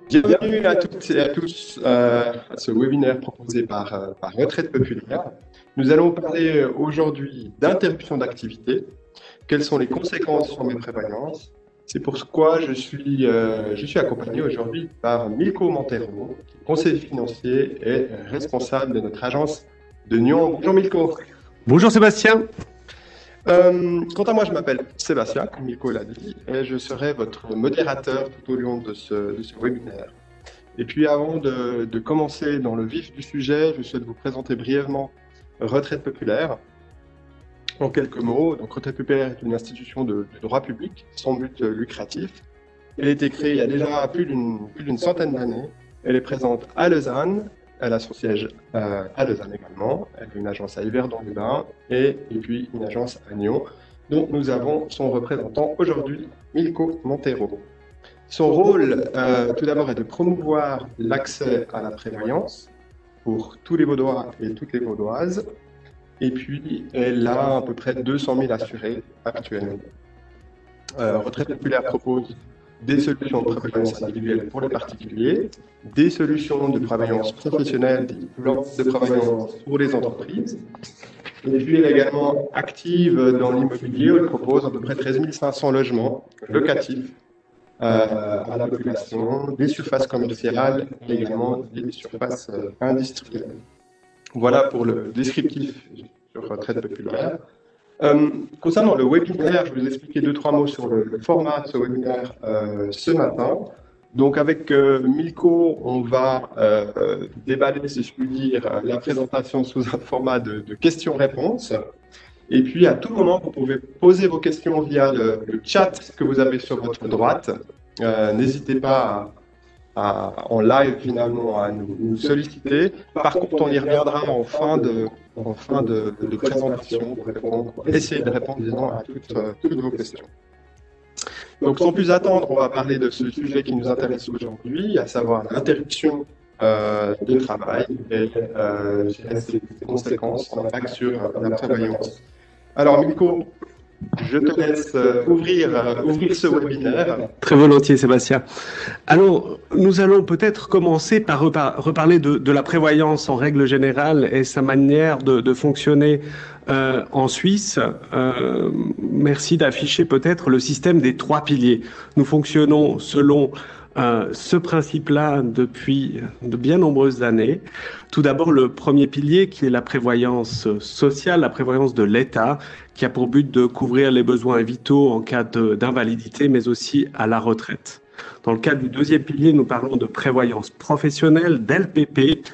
Bienvenue à toutes et à tous à ce webinaire proposé par Retraite Populaire. Nous allons parler aujourd'hui d'interruption d'activité. Quelles sont les conséquences sur mes prévoyances? C'est pourquoi je suis accompagné aujourd'hui par Milko Montero, conseiller financier et responsable de notre agence de Nyon. Bonjour Milko. Bonjour Sébastien. Quant à moi, je m'appelle Sébastien, comme Milko l'a dit, et je serai votre modérateur tout au long de ce webinaire. Et puis avant de commencer dans le vif du sujet, je souhaite vous présenter brièvement Retraite Populaire. En quelques mots, donc Retraite Populaire est une institution de droit public sans but lucratif. Elle a été créée il y a déjà plus d'une centaine d'années. Elle est présente à Lausanne. Elle a son siège à Lausanne également. Elle a une agence à Yverdon-les-Bains et puis une agence à Nyon, dont nous avons son représentant aujourd'hui, Milko Montero. Son rôle, tout d'abord, est de promouvoir l'accès à la prévoyance pour tous les Vaudois et toutes les Vaudoises. Et puis, elle a à peu près 200 000 assurés actuellement. Retraite Populaire propose des solutions de prévoyance individuelle pour les particuliers, des solutions de prévoyance professionnelle, des plans de prévoyance pour les entreprises. Et puis, elle est également active dans l'immobilier, où elle propose à peu près 13 500 logements locatifs à la population, des surfaces commerciales et également des surfaces industrielles. Voilà pour le descriptif sur Retraite Populaire. Concernant le webinaire, je vais vous expliquer 2-3 mots sur le format de ce webinaire ce matin. Donc avec Milko, on va déballer, si je puis dire, la présentation sous un format de questions-réponses. Et puis à tout moment, vous pouvez poser vos questions via le chat que vous avez sur votre droite. N'hésitez pas en live finalement à nous solliciter. Par contre, on y reviendra en fin de présentation pour essayer de répondre disons, à toutes vos questions. Donc sans plus attendre, on va parler de ce sujet qui nous intéresse aujourd'hui, à savoir l'interruption de travail et ses conséquences en impact sur la prévoyance. Alors Milko, je te laisse ouvrir ce webinaire. Très volontiers Sébastien. Alors, nous allons peut-être commencer par reparler de la prévoyance en règle générale et sa manière de fonctionner en Suisse. Merci d'afficher peut-être le système des 3 piliers. Nous fonctionnons selon ce principe-là depuis de bien nombreuses années. Tout d'abord, le premier pilier qui est la prévoyance sociale, la prévoyance de l'État, qui a pour but de couvrir les besoins vitaux en cas d'invalidité, mais aussi à la retraite. Dans le cadre du deuxième pilier, nous parlons de prévoyance professionnelle, d'LPP,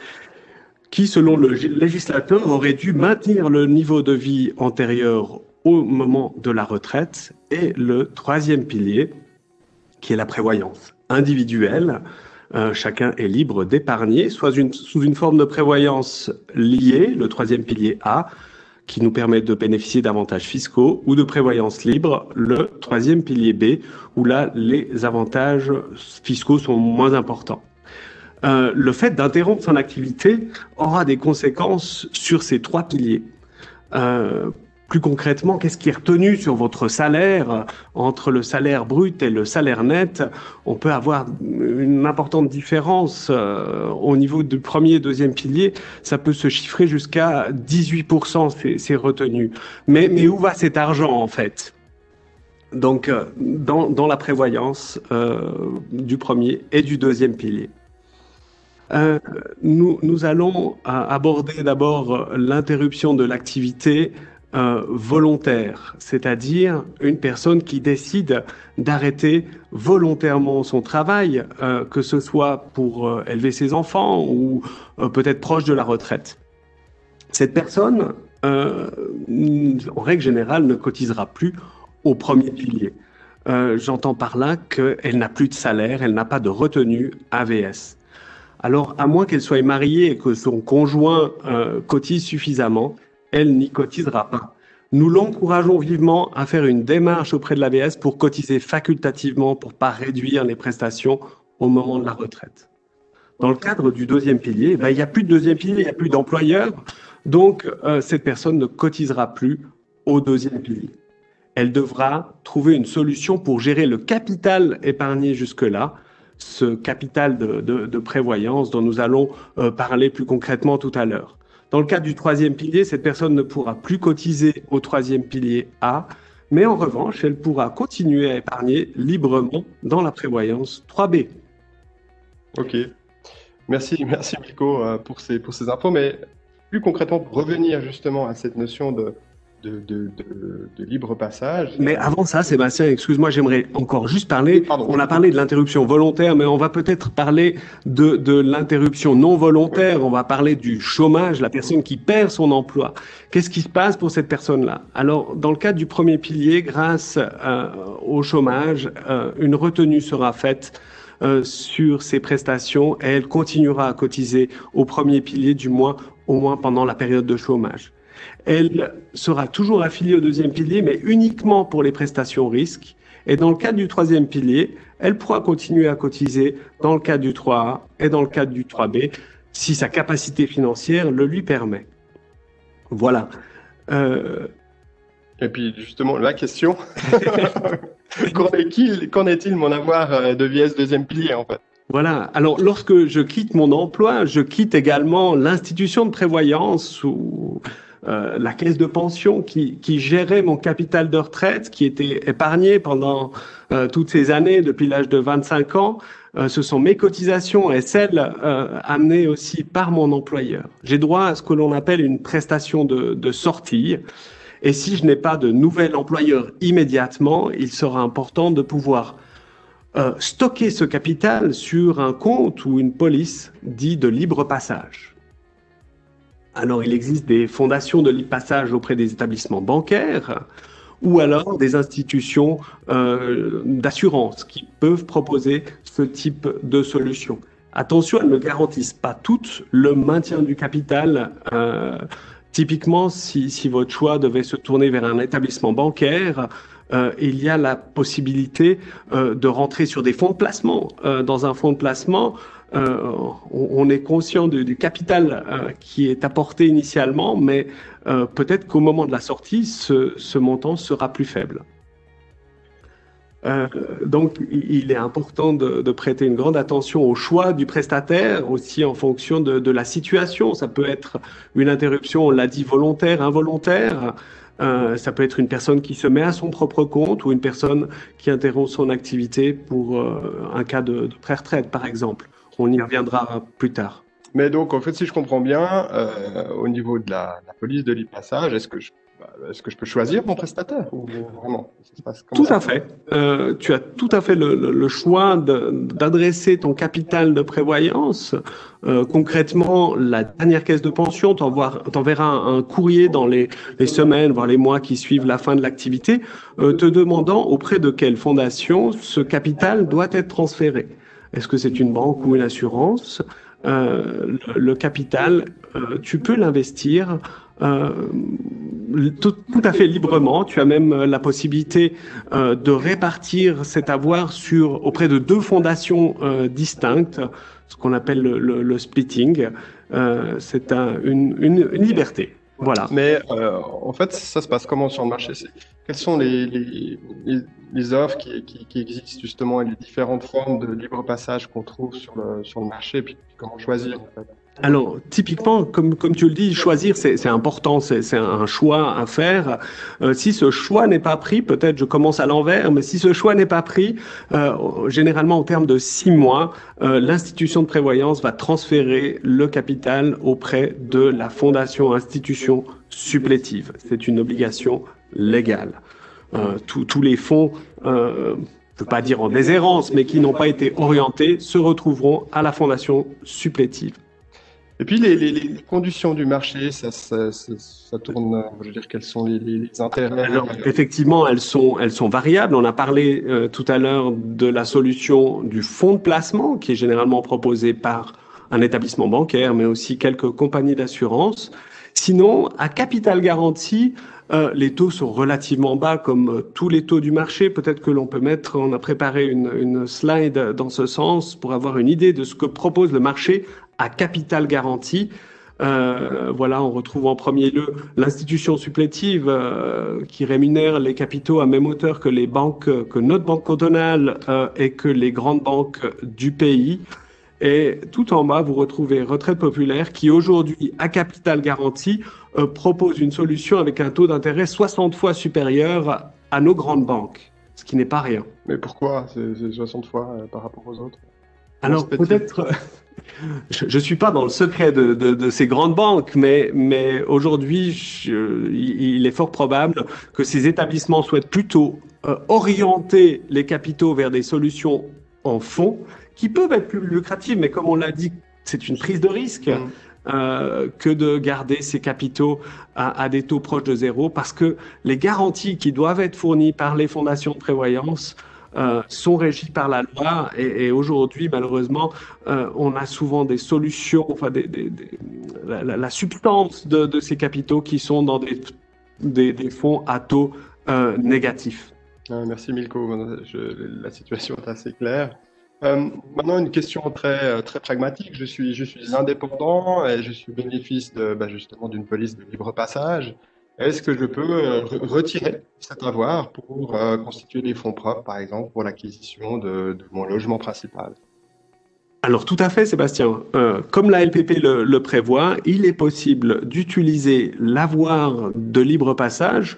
qui, selon le législateur, aurait dû maintenir le niveau de vie antérieur au moment de la retraite. Et le troisième pilier, qui est la prévoyance individuelle. Chacun est libre d'épargner, soit sous une forme de prévoyance liée, le troisième pilier A, qui nous permet de bénéficier d'avantages fiscaux, ou de prévoyance libre, le troisième pilier B, où là, les avantages fiscaux sont moins importants. Le fait d'interrompre son activité aura des conséquences sur ces 3 piliers. Plus concrètement, qu'est-ce qui est retenu sur votre salaire entre le salaire brut et le salaire net? On peut avoir une importante différence au niveau du premier et deuxième pilier. Ça peut se chiffrer jusqu'à 18%, c'est retenu. Mais où va cet argent en fait? Donc, dans la prévoyance du premier et du deuxième pilier. Nous allons aborder d'abord l'interruption de l'activité volontaire, c'est-à-dire une personne qui décide d'arrêter volontairement son travail, que ce soit pour élever ses enfants ou peut-être proche de la retraite. Cette personne, en règle générale, ne cotisera plus au premier pilier. J'entends par là qu'elle n'a plus de salaire, elle n'a pas de retenue AVS. Alors, à moins qu'elle soit mariée et que son conjoint cotise suffisamment, elle n'y cotisera pas. Nous l'encourageons vivement à faire une démarche auprès de l'AVS pour cotiser facultativement pour ne pas réduire les prestations au moment de la retraite. Dans le cadre du deuxième pilier, il n'y a plus de deuxième pilier, il n'y a plus d'employeur, donc cette personne ne cotisera plus au deuxième pilier. Elle devra trouver une solution pour gérer le capital épargné jusque-là, ce capital de prévoyance dont nous allons parler plus concrètement tout à l'heure. Dans le cas du troisième pilier, cette personne ne pourra plus cotiser au troisième pilier A, mais en revanche, elle pourra continuer à épargner librement dans la prévoyance 3B. Ok. Merci Milko pour ces infos, mais plus concrètement, pour revenir justement à cette notion de libre passage. Mais avant ça, Sébastien, excuse-moi, j'aimerais encore juste parler. Pardon. On a parlé de l'interruption volontaire, mais on va peut-être parler de l'interruption non volontaire. On va parler du chômage, la personne qui perd son emploi. Qu'est-ce qui se passe pour cette personne-là? Alors, dans le cadre du premier pilier, grâce au chômage, une retenue sera faite sur ses prestations et elle continuera à cotiser au premier pilier, au moins pendant la période de chômage. Elle sera toujours affiliée au deuxième pilier, mais uniquement pour les prestations risques. Et dans le cadre du troisième pilier, elle pourra continuer à cotiser dans le cadre du 3A et dans le cadre du 3B, si sa capacité financière le lui permet. Voilà. Et puis justement, la question, qu'en est-il mon avoir de vieillesse deuxième pilier en fait? Voilà. Alors, lorsque je quitte mon emploi, je quitte également l'institution de prévoyance ou la caisse de pension qui gérait mon capital de retraite, qui était épargné pendant toutes ces années, depuis l'âge de 25 ans. Ce sont mes cotisations et celles amenées aussi par mon employeur. J'ai droit à ce que l'on appelle une prestation de sortie. Et si je n'ai pas de nouvel employeur immédiatement, il sera important de pouvoir stocker ce capital sur un compte ou une police dit de libre passage. Alors, il existe des fondations de libre passage auprès des établissements bancaires ou alors des institutions d'assurance qui peuvent proposer ce type de solution. Attention, elles ne garantissent pas toutes le maintien du capital. Typiquement, si votre choix devait se tourner vers un établissement bancaire, il y a la possibilité de rentrer sur des fonds de placement. Dans un fonds de placement, on est conscient du capital qui est apporté initialement, mais peut-être qu'au moment de la sortie, ce montant sera plus faible. Donc, il est important de prêter une grande attention au choix du prestataire, aussi en fonction de la situation. Ça peut être une interruption, on l'a dit, volontaire, involontaire. Ça peut être une personne qui se met à son propre compte ou une personne qui interrompt son activité pour un cas de pré-retraite, par exemple. On y reviendra plus tard. Mais donc, en fait, si je comprends bien, au niveau de la police de libre passage, est-ce que je peux choisir mon prestataire ou vraiment, ça se passe comment? Tout à fait. Tu as tout à fait le choix d'adresser ton capital de prévoyance. Concrètement, la dernière caisse de pension t'enverra un courrier dans les semaines, voire les mois qui suivent la fin de l'activité, te demandant auprès de quelle fondation ce capital doit être transféré. Est-ce que c'est une banque ou une assurance? Le capital, tu peux l'investir tout à fait librement. Tu as même la possibilité de répartir cet avoir auprès de deux fondations distinctes, ce qu'on appelle le splitting. C'est une liberté. Voilà. Mais en fait, ça se passe comment sur le marché? Quelles sont les offres qui existent justement et les différentes formes de libre passage qu'on trouve sur le marché, et puis comment choisir en fait? Alors, typiquement, comme tu le dis, choisir, c'est important, c'est un choix à faire. Si ce choix n'est pas pris, peut-être je commence à l'envers, mais si ce choix n'est pas pris, généralement au terme de 6 mois, l'institution de prévoyance va transférer le capital auprès de la fondation institution supplétive. C'est une obligation légale. Tous les fonds, je ne veux pas dire en déshérence, mais qui n'ont pas été orientés, se retrouveront à la fondation supplétive. Et puis les conditions du marché, ça tourne, je veux dire, quels sont les intérêts? Alors, effectivement, elles sont variables. On a parlé tout à l'heure de la solution du fonds de placement, qui est généralement proposé par un établissement bancaire, mais aussi quelques compagnies d'assurance. Sinon, à capital garanti, les taux sont relativement bas, comme tous les taux du marché. Peut-être que on a préparé une slide dans ce sens pour avoir une idée de ce que propose le marché à capital garanti. Voilà, on retrouve en premier lieu l'institution supplétive qui rémunère les capitaux à même hauteur que les banques, que notre banque cantonale et que les grandes banques du pays. Et tout en bas, vous retrouvez Retraite Populaire qui aujourd'hui, à capital garanti, propose une solution avec un taux d'intérêt 60 fois supérieur à nos grandes banques, ce qui n'est pas rien. Mais pourquoi c'est 60 fois par rapport aux autres? Alors peut-être, je ne suis pas dans le secret de ces grandes banques, mais aujourd'hui, il est fort probable que ces établissements souhaitent plutôt orienter les capitaux vers des solutions en fonds qui peuvent être plus lucratives, mais comme on l'a dit, c'est une prise de risque que de garder ces capitaux à des taux proches de zéro, parce que les garanties qui doivent être fournies par les fondations de prévoyance sont régies par la loi et aujourd'hui, malheureusement, on a souvent des solutions, enfin la substance de ces capitaux qui sont dans des fonds à taux négatifs. Merci Milko, la situation est assez claire. Maintenant, une question très pragmatique. Je suis indépendant et je suis bénéfice justement d'une police de libre passage. Est-ce que je peux retirer cet avoir pour constituer des fonds propres, par exemple, pour l'acquisition de mon logement principal? Alors tout à fait, Sébastien. Comme la LPP le prévoit, il est possible d'utiliser l'avoir de libre passage,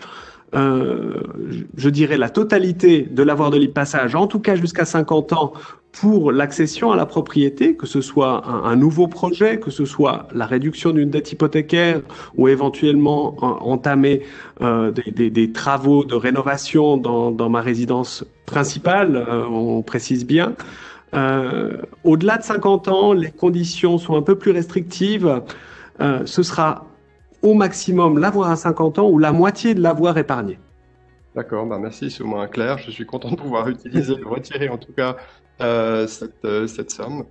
je dirais la totalité de l'avoir de libre passage, en tout cas jusqu'à 50 ans, pour l'accession à la propriété, que ce soit un nouveau projet, que ce soit la réduction d'une dette hypothécaire ou éventuellement entamer des travaux de rénovation dans ma résidence principale, on précise bien. Au-delà de 50 ans, les conditions sont un peu plus restrictives. Ce sera au maximum l'avoir à 50 ans ou la moitié de l'avoir épargné. D'accord, merci, c'est au moins clair. Je suis content de pouvoir utiliser, de retirer en tout cas cette somme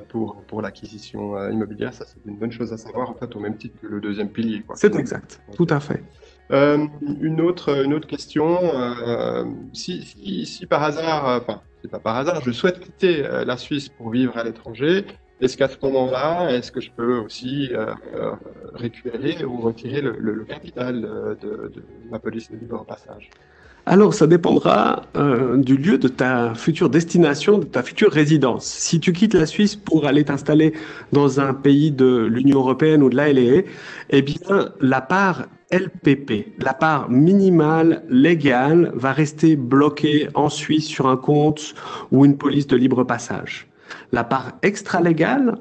pour l'acquisition immobilière. Ça, c'est une bonne chose à savoir, en fait, au même titre que le deuxième pilier. C'est exact, tout à fait. Une autre question, si par hasard, enfin, c'est pas par hasard, je souhaite quitter la Suisse pour vivre à l'étranger, est-ce qu'à ce moment-là, est-ce que je peux aussi récupérer ou retirer le capital de ma police de libre passage? Alors, ça dépendra du lieu de ta future destination, de ta future résidence. Si tu quittes la Suisse pour aller t'installer dans un pays de l'Union européenne ou de l'ALE, eh bien, la part LPP, la part minimale légale, va rester bloquée en Suisse sur un compte ou une police de libre passage. La part extra-légale,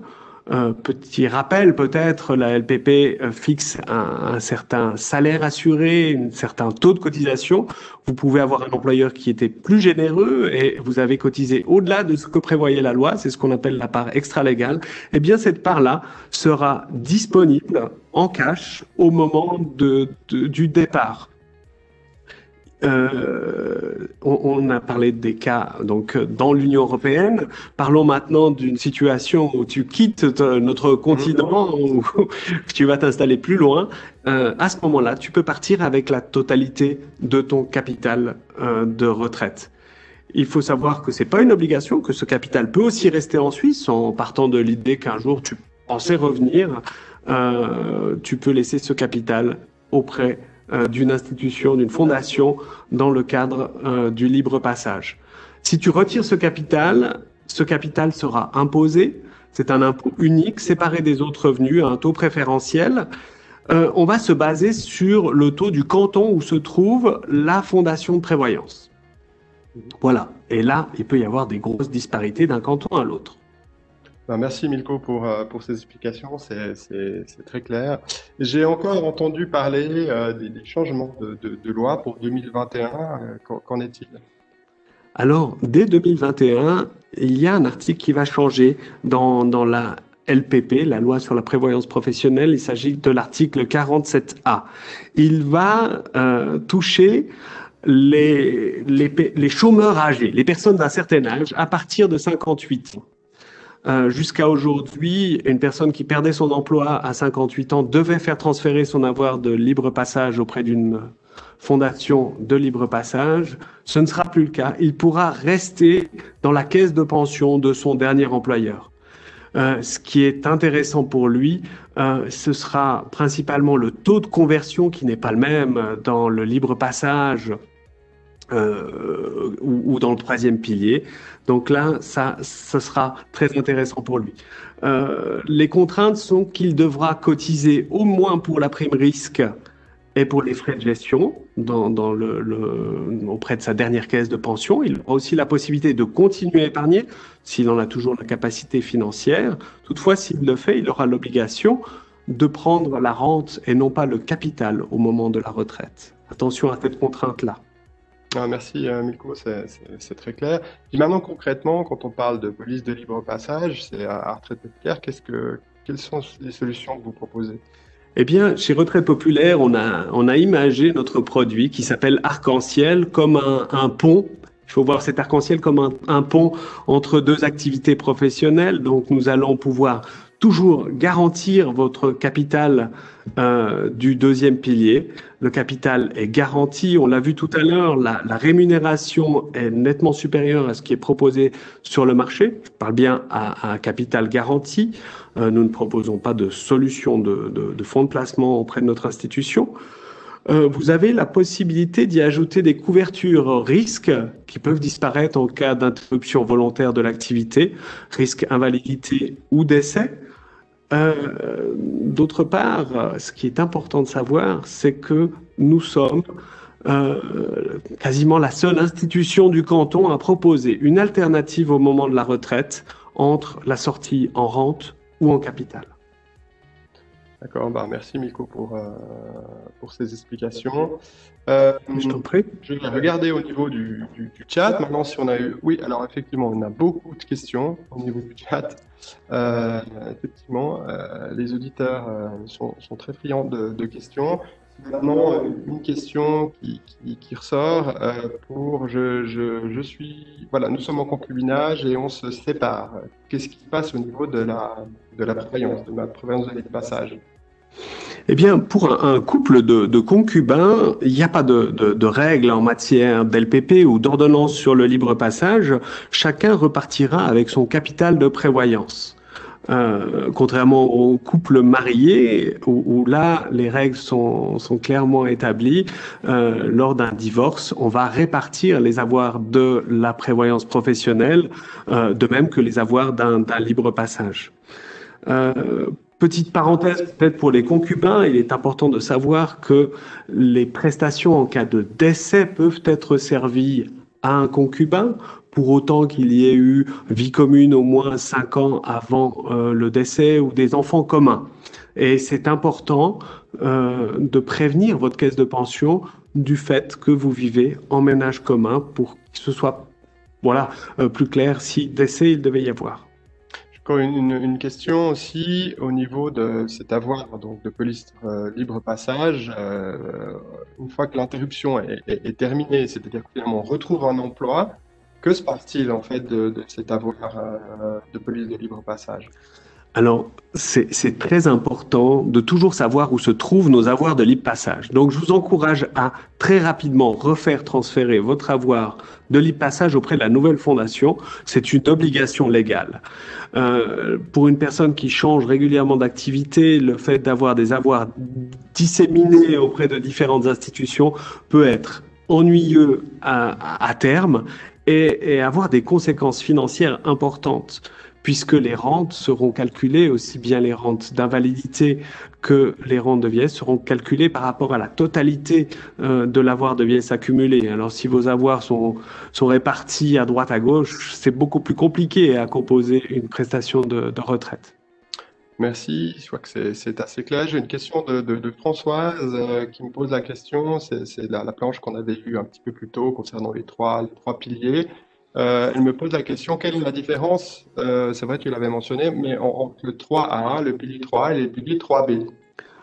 petit rappel peut-être, la LPP fixe un certain salaire assuré, un certain taux de cotisation. Vous pouvez avoir un employeur qui était plus généreux et vous avez cotisé au-delà de ce que prévoyait la loi, c'est ce qu'on appelle la part extra-légale. Eh bien, cette part-là sera disponible en cash au moment du départ. On a parlé des cas donc dans l'Union européenne. Parlons maintenant d'une situation où tu quittes notre continent, où tu vas t'installer plus loin. À ce moment-là, tu peux partir avec la totalité de ton capital de retraite. Il faut savoir que c'est pas une obligation, que ce capital peut aussi rester en Suisse en partant de l'idée qu'un jour tu pensais revenir. Tu peux laisser ce capital auprès d'une institution, d'une fondation dans le cadre du libre passage. Si tu retires ce capital sera imposé. C'est un impôt unique, séparé des autres revenus, à un taux préférentiel. On va se baser sur le taux du canton où se trouve la fondation de prévoyance. Voilà. Et là, il peut y avoir des grosses disparités d'un canton à l'autre. Merci Milko pour ces explications, c'est très clair. J'ai encore entendu parler des changements de loi pour 2021, qu'en est-il? Alors, dès 2021, il y a un article qui va changer dans la LPP, la loi sur la prévoyance professionnelle. Il s'agit de l'article 47A. Il va toucher les chômeurs âgés, les personnes d'un certain âge, à partir de 58 ans. Jusqu'à aujourd'hui, une personne qui perdait son emploi à 58 ans devait faire transférer son avoir de libre passage auprès d'une fondation de libre passage. Ce ne sera plus le cas. Il pourra rester dans la caisse de pension de son dernier employeur. Ce qui est intéressant pour lui, ce sera principalement le taux de conversion qui n'est pas le même dans le libre passage ou dans le troisième pilier. Donc là, ce sera très intéressant pour lui. Les contraintes sont qu'il devra cotiser au moins pour la prime risque et pour les frais de gestion auprès de sa dernière caisse de pension. Il aura aussi la possibilité de continuer à épargner s'il en a toujours la capacité financière. Toutefois, s'il le fait, il aura l'obligation de prendre la rente et non pas le capital au moment de la retraite. Attention à cette contrainte-là. Merci Milko, c'est très clair. Et maintenant concrètement, quand on parle de police de libre passage, c'est à Retraite Populaire, quelles sont les solutions que vous proposez? Eh bien, chez Retraite Populaire, on a imagé notre produit qui s'appelle Arc-en-Ciel comme un pont. Il faut voir cet arc-en-ciel comme un pont entre deux activités professionnelles. Donc, nous allons pouvoir toujours garantir votre capital du deuxième pilier. Le capital est garanti. On l'a vu tout à l'heure, la rémunération est nettement supérieure à ce qui est proposé sur le marché. Je parle bien à un capital garanti. Nous ne proposons pas de solution de fonds de placement auprès de notre institution. Vous avez la possibilité d'y ajouter des couvertures risques qui peuvent disparaître en cas d'interruption volontaire de l'activité, risque invalidité ou décès. D'autre part, ce qui est important de savoir, c'est que nous sommes quasiment la seule institution du canton à proposer une alternative au moment de la retraite entre la sortie en rente ou en capital. D'accord, merci Milko pour ces explications. Je t'en prie. Je vais regarder au niveau du chat. Maintenant, si on a eu... Oui, alors effectivement, on a beaucoup de questions au niveau du chat. Effectivement, les auditeurs sont très friands de questions. Maintenant, une question qui ressort voilà, nous sommes en concubinage et on se sépare. Qu'est-ce qui se passe au niveau de la prévoyance, de ma prévoyance de passage? Eh bien, pour un couple de concubins, il n'y a pas de règles en matière d'LPP ou d'ordonnance sur le libre passage. Chacun repartira avec son capital de prévoyance. Contrairement aux couples mariés, où là, les règles sont clairement établies. Lors d'un divorce, on va répartir les avoirs de la prévoyance professionnelle, de même que les avoirs d'un libre passage. Petite parenthèse peut-être pour les concubins, il est important de savoir que les prestations en cas de décès peuvent être servies à un concubin, pour autant qu'il y ait eu vie commune au moins 5 ans avant le décès ou des enfants communs. Et c'est important de prévenir votre caisse de pension du fait que vous vivez en ménage commun pour que ce soit plus clair si décès il devait y avoir. Une question aussi au niveau de cet avoir donc de police libre passage. Une fois que l'interruption est terminée, c'est-à-dire que finalement on retrouve un emploi, que se passe-t-il en fait de cet avoir de police de libre passage? Alors, c'est très important de toujours savoir où se trouvent nos avoirs de libre passage. Donc, je vous encourage à très rapidement refaire transférer votre avoir de libre passage auprès de la nouvelle fondation. C'est une obligation légale. Pour une personne qui change régulièrement d'activité, le fait d'avoir des avoirs disséminés auprès de différentes institutions peut être ennuyeux à terme et avoir des conséquences financières importantes, puisque les rentes seront calculées, aussi bien les rentes d'invalidité que les rentes de vieillesse seront calculées par rapport à la totalité de l'avoir de vieillesse accumulé. Alors si vos avoirs sont répartis à droite à gauche, c'est beaucoup plus compliqué à composer une prestation de retraite. Merci, je crois que c'est assez clair. J'ai une question de Françoise qui me pose la question, c'est la planche qu'on avait eue un petit peu plus tôt concernant les trois piliers. Elle me pose la question, quelle est la différence, c'est vrai que tu l'avais mentionné, mais entre le 3A, le pilier 3A et le pilier 3B?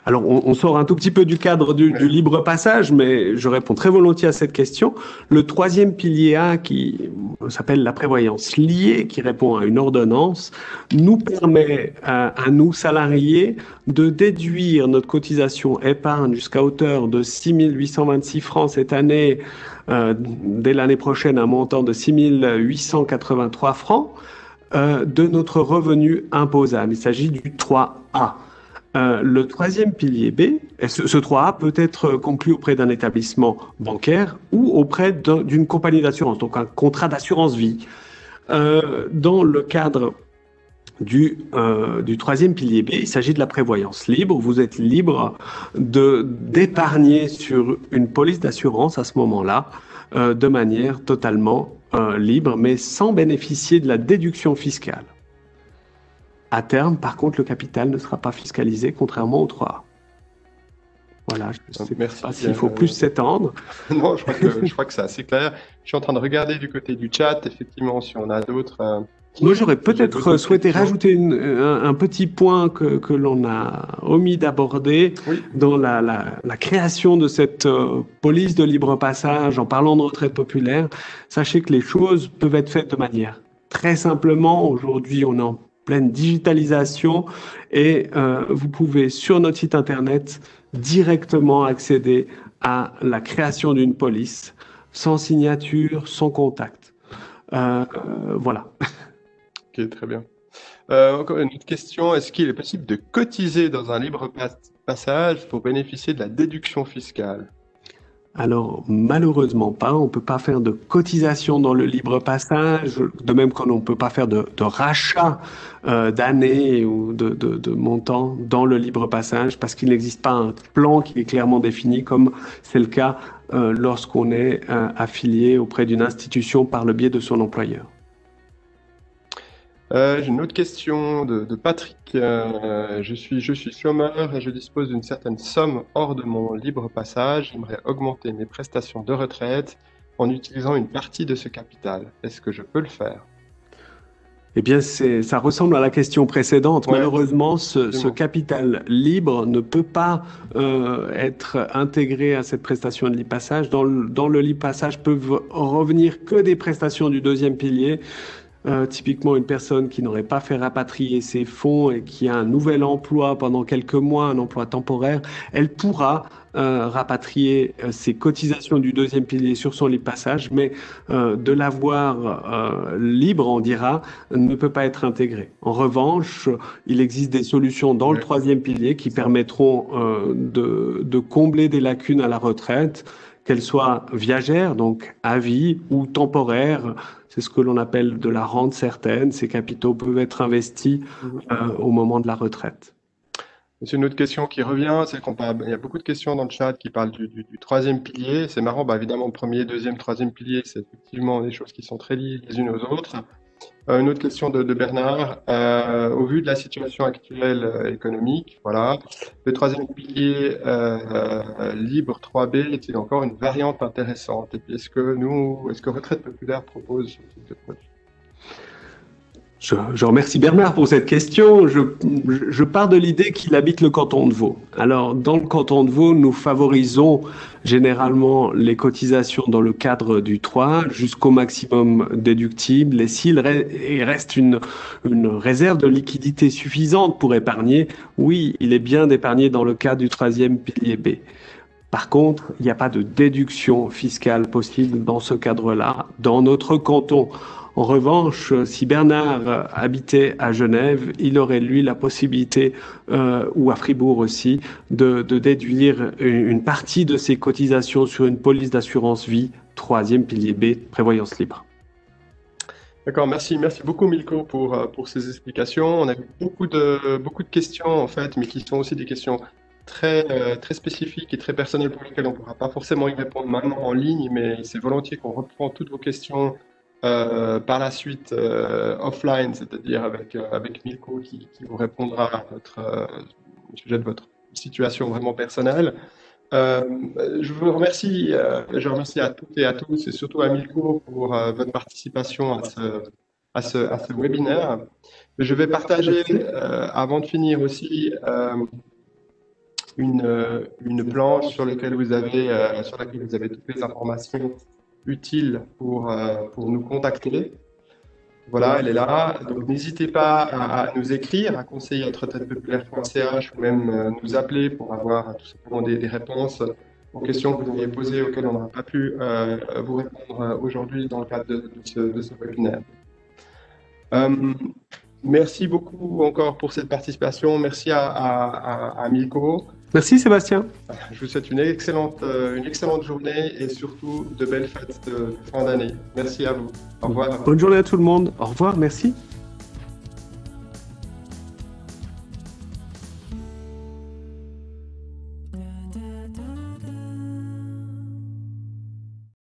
Alors, on sort un tout petit peu du cadre du libre passage, mais je réponds très volontiers à cette question. Le troisième pilier A, qui s'appelle la prévoyance liée, qui répond à une ordonnance, nous permet à nous, salariés, de déduire notre cotisation épargne jusqu'à hauteur de 6 826 francs cette année, dès l'année prochaine, un montant de 6 883 francs. de notre revenu imposable. Il s'agit du 3A. Le troisième pilier B, ce 3A peut être conclu auprès d'un établissement bancaire ou auprès d'une compagnie d'assurance, donc un contrat d'assurance vie. Dans le cadre du troisième pilier B, il s'agit de la prévoyance libre. Vous êtes libre d'épargner sur une police d'assurance à ce moment-là, de manière totalement libre, mais sans bénéficier de la déduction fiscale. À terme, par contre, le capital ne sera pas fiscalisé, contrairement au 3A. Voilà, je ne sais pas s'il faut plus s'étendre. Non, je crois que c'est assez clair. Je suis en train de regarder du côté du chat, effectivement, si on a d'autres... Moi, j'aurais peut-être souhaité rajouter un petit point que l'on a omis d'aborder dans la création de cette police de libre passage, en parlant de retraite populaire. Sachez que les choses peuvent être faites de manière très simplement. Aujourd'hui, on est en pleine digitalisation et vous pouvez, sur notre site internet, directement accéder à la création d'une police, sans signature, sans contact. Voilà. Ok, très bien. Encore une autre question. Est-ce qu'il est possible de cotiser dans un libre passage pour bénéficier de la déduction fiscale? Alors, malheureusement pas. On ne peut pas faire de cotisation dans le libre passage, de même qu'on ne peut pas faire de rachat d'années ou de montants dans le libre passage, parce qu'il n'existe pas un plan qui est clairement défini, comme c'est le cas lorsqu'on est affilié auprès d'une institution par le biais de son employeur. J'ai une autre question de Patrick. Je suis chômeur et je dispose d'une certaine somme hors de mon libre passage. J'aimerais augmenter mes prestations de retraite en utilisant une partie de ce capital. Est-ce que je peux le faire? Eh bien, ça ressemble à la question précédente. Ouais. Malheureusement, ce capital libre ne peut pas être intégré à cette prestation de libre passage. Dans le libre passage peuvent revenir que des prestations du deuxième pilier. Typiquement, une personne qui n'aurait pas fait rapatrier ses fonds et qui a un nouvel emploi pendant quelques mois, un emploi temporaire, elle pourra rapatrier ses cotisations du deuxième pilier sur son libre passage, mais de l'avoir libre, on dira, ne peut pas être intégré. En revanche, il existe des solutions dans le troisième pilier qui permettront de combler des lacunes à la retraite, qu'elles soient viagères, donc à vie, ou temporaires. C'est ce que l'on appelle de la rente certaine. Ces capitaux peuvent être investis au moment de la retraite. C'est une autre question qui revient, c'est il y a beaucoup de questions dans le chat qui parlent du troisième pilier. C'est marrant, évidemment, premier, deuxième, troisième pilier, c'est effectivement des choses qui sont très liées les unes aux autres. Une autre question de Bernard. Au vu de la situation actuelle économique, voilà, le troisième pilier libre 3B est-il encore une variante intéressante? Et puis est-ce que Retraite Populaire propose ce type de produit? Je remercie Bernard pour cette question. Je pars de l'idée qu'il habite le canton de Vaud. Alors, dans le canton de Vaud, nous favorisons généralement les cotisations dans le cadre du 3 jusqu'au maximum déductible. Et s'il reste une réserve de liquidité suffisante pour épargner, oui, il est bien d'épargner dans le cadre du troisième pilier B. Par contre, il n'y a pas de déduction fiscale possible dans ce cadre-là, dans notre canton. En revanche, si Bernard habitait à Genève, il aurait, lui, la possibilité, ou à Fribourg aussi, de déduire une partie de ses cotisations sur une police d'assurance vie, troisième pilier B, prévoyance libre. D'accord, merci beaucoup Milko pour ces explications. On a eu beaucoup de questions en fait, mais qui sont aussi des questions très spécifiques et très personnelles pour lesquelles on ne pourra pas forcément y répondre maintenant en ligne, mais c'est volontiers qu'on reprend toutes vos questions par la suite offline, c'est-à-dire avec Milko qui vous répondra au sujet de votre situation vraiment personnelle. Je vous remercie, je remercie à toutes et à tous, et surtout à Milko pour votre participation à ce webinaire. Je vais partager, avant de finir aussi, une planche sur laquelle vous avez toutes les informations utiles pour nous contacter. Voilà, elle est là. Donc, n'hésitez pas à nous écrire à conseiller@retraitepopulaire.ch ou même nous appeler pour avoir tout simplement des réponses aux questions que vous aviez posées auxquelles on n'aura pas pu vous répondre aujourd'hui dans le cadre de ce webinaire. Euh, Merci beaucoup encore pour cette participation. Merci à Milko. Merci Sébastien. Je vous souhaite une excellente journée et surtout de belles fêtes de fin d'année. Merci à vous. Au revoir. Bonne journée à tout le monde. Au revoir, merci.